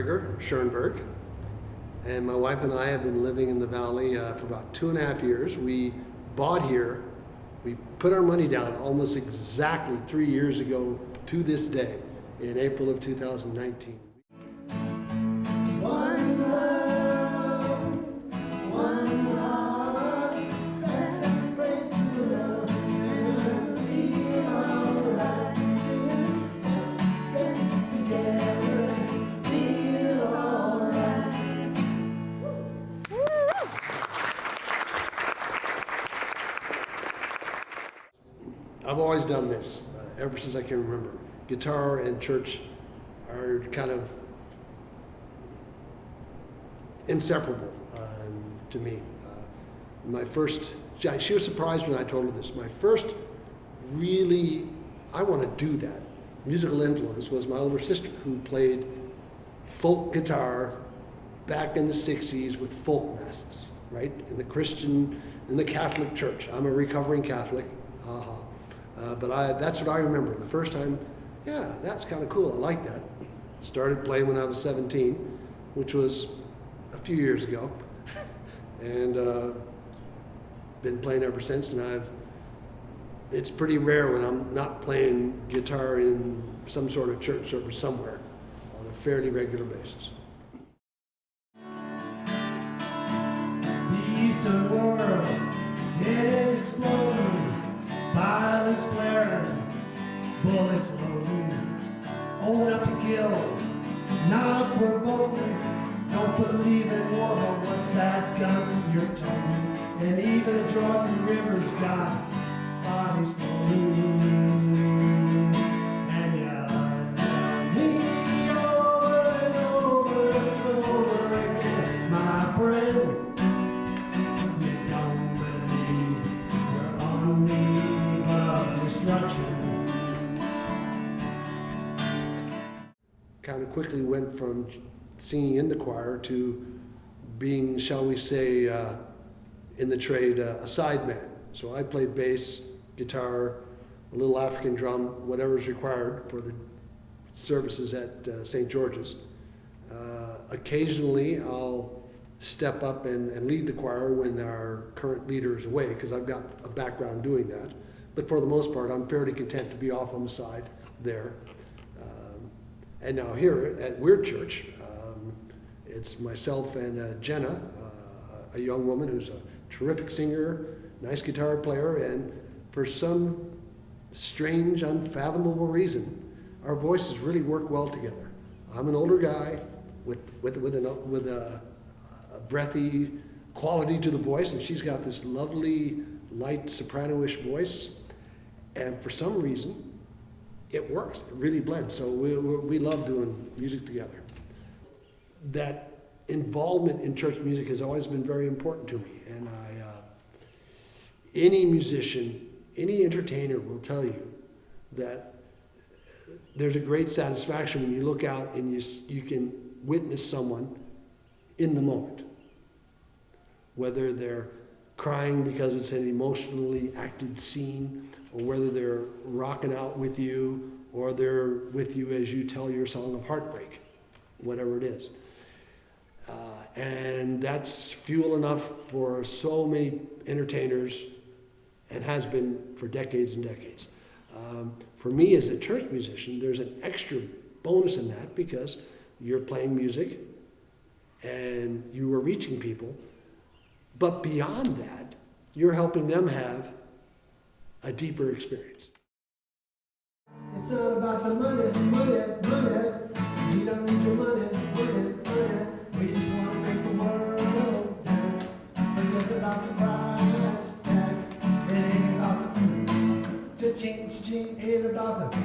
Gregor Schoenberg, and my wife and I have been living in the valley for about 2.5 years. We bought here, we put our money down almost exactly 3 years ago to this day, in April of 2019. One love, one heart, that's a phrase to love, and I feel alright. Let's get together and feel alright. I've always done this, ever since I can remember. Guitar and church are kind of inseparable to me. She was surprised when I told her this. My first really, I want to do that, musical influence was my older sister, who played folk guitar back in the 60s with folk masses, right? In the Catholic Church. I'm a recovering Catholic, but that's what I remember. The first time, yeah, that's kind of cool, I like that. Started playing when I was 17, which was a few years ago, and been playing ever since. And it's pretty rare when I'm not playing guitar in some sort of church service somewhere on a fairly regular basis. The Eastern world is exploding, violence flaring, bullets loading, old enough to kill, not provoking. Don't believe in war, but what's that gun you're toting? And even Jordan River's got bodies floating. And you love me over and over and over again, my friend. You don't believe we're on the eve of destruction. Kind of quickly went from singing in the choir to being, shall we say, in the trade, a sideman. So I played bass, guitar, a little African drum, whatever's required for the services at St. George's. Occasionally I'll step up and lead the choir when our current leader is away, because I've got a background doing that. But for the most part, I'm fairly content to be off on the side there. And now here at Weird Church, it's myself and Jenna, a young woman who's a terrific singer, nice guitar player, and for some strange, unfathomable reason, our voices really work well together. I'm an older guy with a breathy quality to the voice, and she's got this lovely, light, soprano-ish voice, and for some reason, it works. It really blends. So we love doing music together. That involvement in church music has always been very important to me, and any musician, any entertainer will tell you that there's a great satisfaction when you look out and you can witness someone in the moment, whether they're crying because it's an emotionally acted scene, or whether they're rocking out with you, or they're with you as you tell your song of heartbreak, whatever it is. And that's fuel enough for so many entertainers, and has been for decades and decades. For me as a church musician, there's an extra bonus in that, because you're playing music and you are reaching people, but beyond that, you're helping them have a deeper experience. It's all about the money, money, money. We don't need your money, money, money. We just want to make the world dance. Forget about the price tag. It ain't about the cha-ching, cha-ching. Ain't about the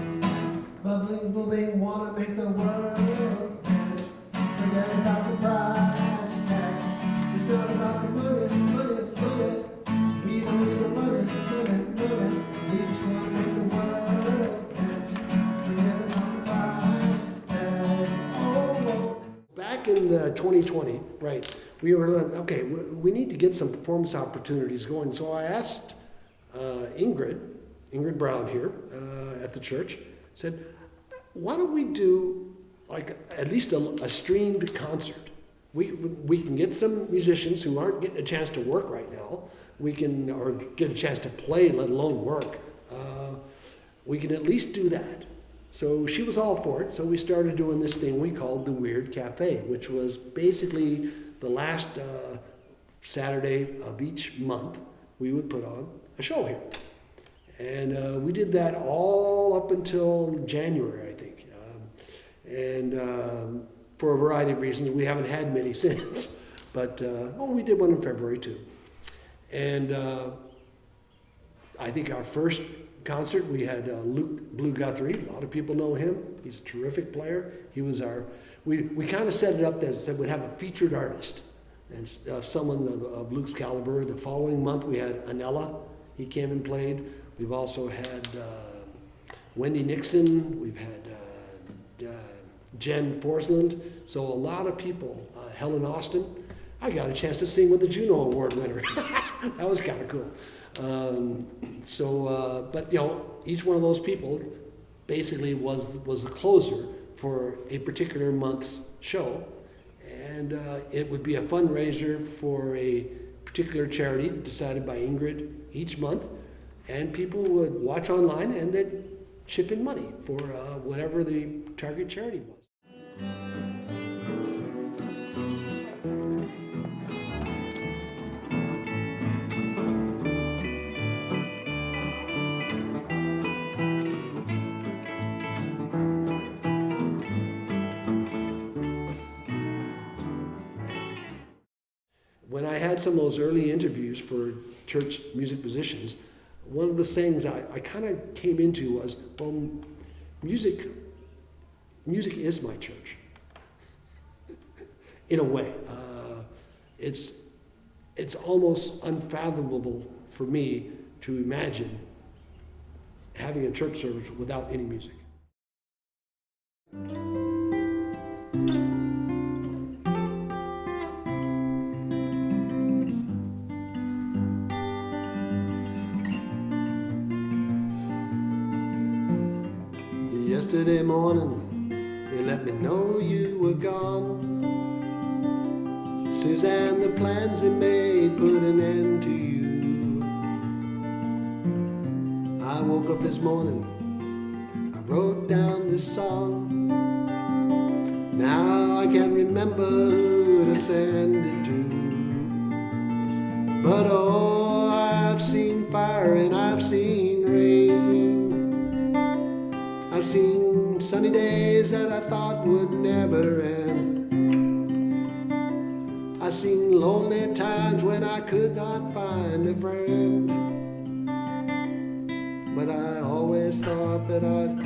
bubbling, bubbling. Want to make the world dance. Forget about the price tag. It's not about the money, money, money. We don't need the money, money, money. We just want to make the world dance. Forget about the price tag. Oh, Back in 2020, right, we were like, okay, we need to get some performance opportunities going. So I asked Ingrid Brown here at the church, said, why don't we do like at least a streamed concert. We can get some musicians who aren't getting a chance to work right now. Or get a chance to play, let alone work. We can at least do that. So she was all for it. So we started doing this thing we called the Weird Cafe, which was basically the last Saturday of each month, we would put on a show here. And we did that all up until January, I think. For a variety of reasons, we haven't had many since. But we did one in February too. And I think our first concert, we had Luke Blue Guthrie. A lot of people know him. He's a terrific player. He was we kind of set it up as we'd have a featured artist and someone of Luke's caliber. The following month we had Anella. He came and played. We've also had Wendy Nixon. We've had Jen Forsland. So a lot of people. Helen Austin. I got a chance to sing with the Juno Award winner. That was kind of cool. But each one of those people basically was the closer for a particular month's show, and it would be a fundraiser for a particular charity decided by Ingrid each month, and people would watch online and they'd chip in money for whatever the target charity was. When I had some of those early interviews for church music musicians, one of the things I kind of came into was, well, music is my church. In a way. It's almost unfathomable for me to imagine having a church service without any music. Yesterday morning, they let me know you were gone. Suzanne, the plans they made put an end to you. I woke up this morning, I wrote down this song. Now I can't remember who to send it to. But oh, I've seen fire and I've seen rain. I've seen sunny days that I thought would never end. I've seen lonely times when I could not find a friend. But I always thought that I'd